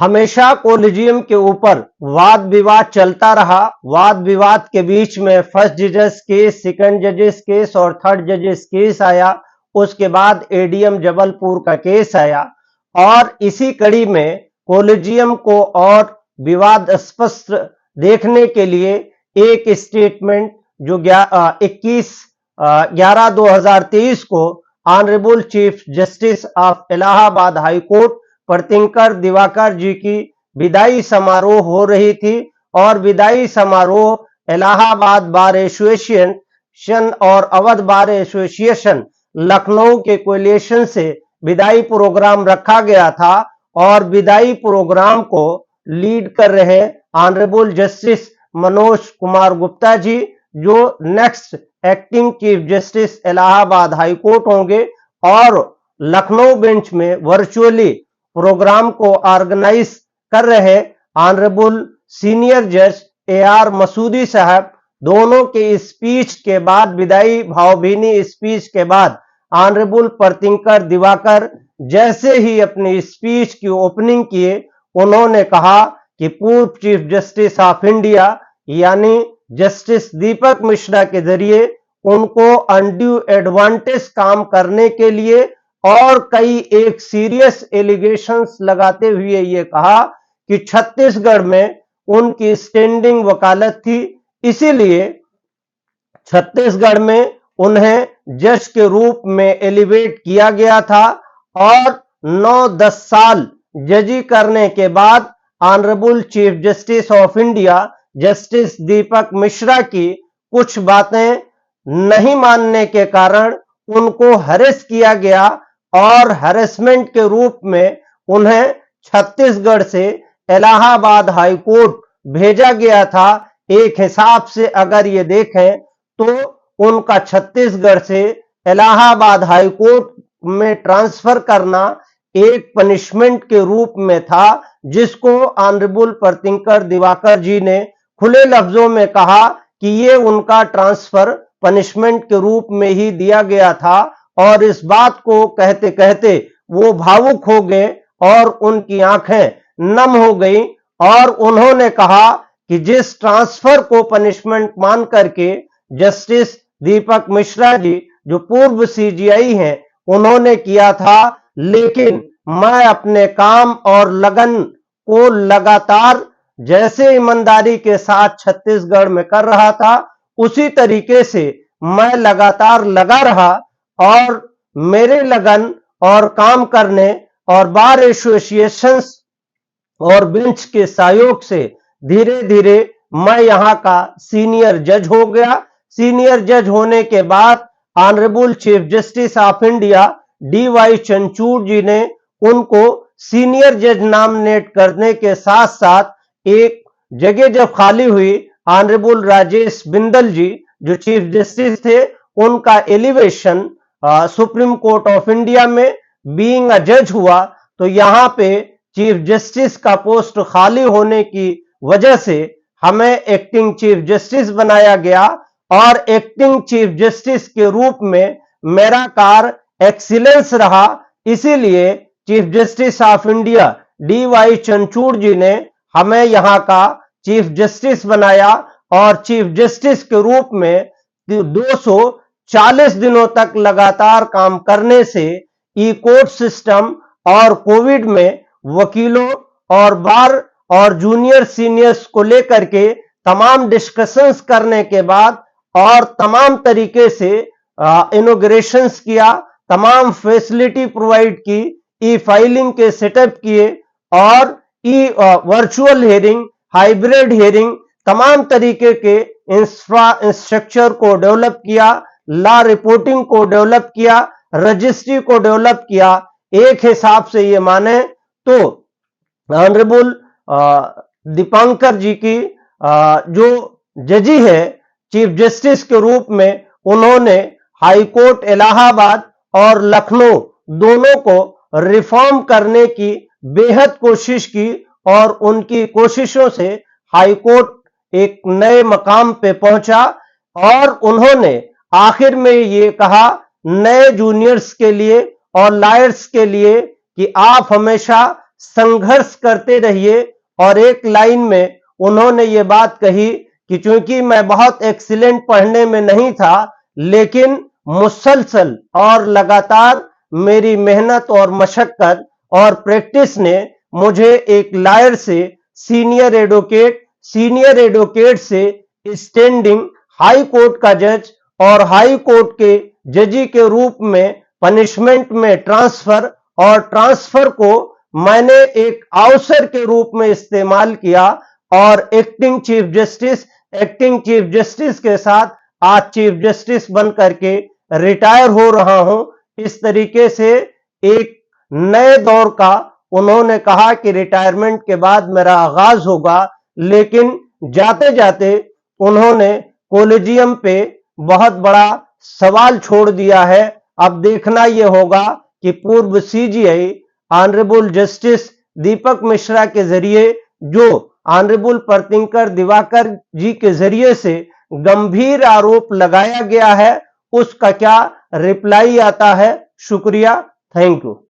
हमेशा कोलिजियम के ऊपर वाद विवाद चलता रहा। वाद विवाद के बीच में फर्स्ट जजेस केस, सेकंड जजेस केस और थर्ड जजेस केस आया। उसके बाद एडीएम जबलपुर का केस आया और इसी कड़ी में कोलिजियम को और विवाद स्पष्ट देखने के लिए एक स्टेटमेंट जो 21/11/2023 को honourable chief justice of Allahabad high court Pritinker Diwakar ji की विदाई समारोह हो रही थी और विदाई समारोह इलाहाबाद बार एसोसिएशन और अवध बार एसोसिएशन लखनऊ के कोलिशन से विदाई प्रोग्राम रखा गया था और विदाई प्रोग्राम को लीड कर रहे ऑनरेबल जस्टिस मनोज कुमार गुप्ता जी, जो next acting chief justice Allahabad high court होंगे, और लखनऊ बेंच में वर्चुअली प्रोग्राम को ऑर्गेनाइज कर रहे ऑनरेबल सीनियर जज AR मसूदी साहब। दोनों के स्पीच के बाद, विदाई भावभीनी स्पीच के बाद, ऑनरेबल प्रतींकर दिवाकर जैसे ही अपनी स्पीच की ओपनिंग किए, उन्होंने कहा कि पूर्व चीफ जस्टिस ऑफ इंडिया यानी जस्टिस दीपक मिश्रा के जरिए उनको अनड्यू एडवांटेज काम करने के लिए और कई एक सीरियस एलिगेशंस लगाते हुए ये कहा कि छत्तीसगढ़ में उनकी स्टैंडिंग वकालत थी, इसीलिए छत्तीसगढ़ में उन्हें जज के रूप में एलिवेट किया गया था और 9-10 साल जजी करने के बाद honourable chief justice of India justice Deepak Misra की कुछ बातें नहीं मानने के कारण उनको हरेस किया गया और हरेसमेंट के रूप में उन्हें छत्तीसगढ़ से इलाहाबाद हाई कोर्ट भेजा गया था। एक हिसाब से अगर ये देखें तो उनका छत्तीसगढ़ से इलाहाबाद हाई कोर्ट में ट्रांसफर करना एक पनिशमेंट के रूप में था, जिसको ऑनरेबल प्रतींकर दिवाकर जी ने खुले लफ्जों में कहा कि ये उनका ट्रांसफर पनिशमेंट के रूप में ही दिया गया था। और इस बात को कहते कहते वो भावुक हो गए और उनकी आंखें नम हो गई और उन्होंने कहा कि जिस ट्रांसफर को पनिशमेंट मान करके जस्टिस दीपक मिश्रा जी, जो पूर्व CJI हैं, उन्होंने किया था, लेकिन मैं अपने काम और लगन को लगातार जैसे ईमानदारी के साथ छत्तीसगढ़ में कर रहा था, उसी तरीके से मैं लगातार लगा रहा और मेरे लगन और काम करने और बार एसोसिएशंस और बेंच के सहयोग से धीरे धीरे मैं यहाँ का सीनियर जज हो गया। सीनियर जज होने के बाद honourable chief justice of India DY चंचूड़ जी ने उनको सीनियर जज नॉमिनेट करने के साथ साथ एक जगह जब खाली हुई, ऑनरेबल राजेश बिंदल जी जो चीफ जस्टिस थे, उनका elevation supreme court of India में बीइंग अ जज हुआ, तो यहाँ पे चीफ जस्टिस का पोस्ट खाली होने की वजह से हमें एक्टिंग चीफ जस्टिस बनाया गया और एक्टिंग चीफ जस्टिस के रूप में मेरा कार्य एक्सीलेंस रहा। इसीलिए chief justice of India DY चंचूड़ जी ने हमें यहाँ का चीफ जस्टिस बनाया और चीफ जस्टिस के रूप में 240 दिनों तक लगातार काम करने से ई कोर्ट सिस्टम और कोविड में वकीलों और बार और जूनियर सीनियर्स को लेकर के तमाम डिस्कशंस करने के बाद और तमाम तरीके से इनॉग्रेशंस किया, तमाम फैसिलिटी प्रोवाइड की, ई फाइलिंग के सेटअप किए और ई वर्चुअल हियरिंग, हाइब्रिड हियरिंग, तमाम तरीके के इंफ्रास्ट्रक्चर को डेवलप किया, लॉ रिपोर्टिंग को डेवलप किया, रजिस्ट्री को डेवलप किया। एक हिसाब से ये माने तो ऑनरेबल दीपांकर जी की जो जजी है चीफ जस्टिस के रूप में, उन्होंने हाई कोर्ट इलाहाबाद और लखनऊ दोनों को रिफॉर्म करने की बेहद कोशिश की और उनकी कोशिशों से हाई कोर्ट एक नए मकाम पे पहुंचा और उन्होंने आखिर में ये कहा नए जूनियर्स के लिए और लॉयर्स के लिए कि आप हमेशा संघर्ष करते रहिए। और एक लाइन में उन्होंने ये बात कही कि चूंकि मैं बहुत एक्सीलेंट पढ़ने में नहीं था, लेकिन मुसलसल और लगातार मेरी मेहनत और मशक्कत और प्रैक्टिस ने मुझे एक लायर से सीनियर एडवोकेट से स्टैंडिंग हाई कोर्ट का जज और हाई कोर्ट के जजी के रूप में पनिशमेंट में ट्रांसफर, और ट्रांसफर को मैंने एक अवसर के रूप में इस्तेमाल किया और एक्टिंग चीफ जस्टिस के साथ आज चीफ जस्टिस बन करके रिटायर हो रहा हूं। इस तरीके से एक नए दौर का उन्होंने कहा कि रिटायरमेंट के बाद मेरा आगाज होगा, लेकिन जाते जाते उन्होंने कॉलेजियम पे बहुत बड़ा सवाल छोड़ दिया है। अब देखना यह होगा कि पूर्व CGI honourable justice Deepak Mishra के जरिए जो ऑनरेबल परतिंकर दिवाकर जी के जरिए से गंभीर आरोप लगाया गया है, उसका क्या रिप्लाई आता है। शुक्रिया, थैंक यू।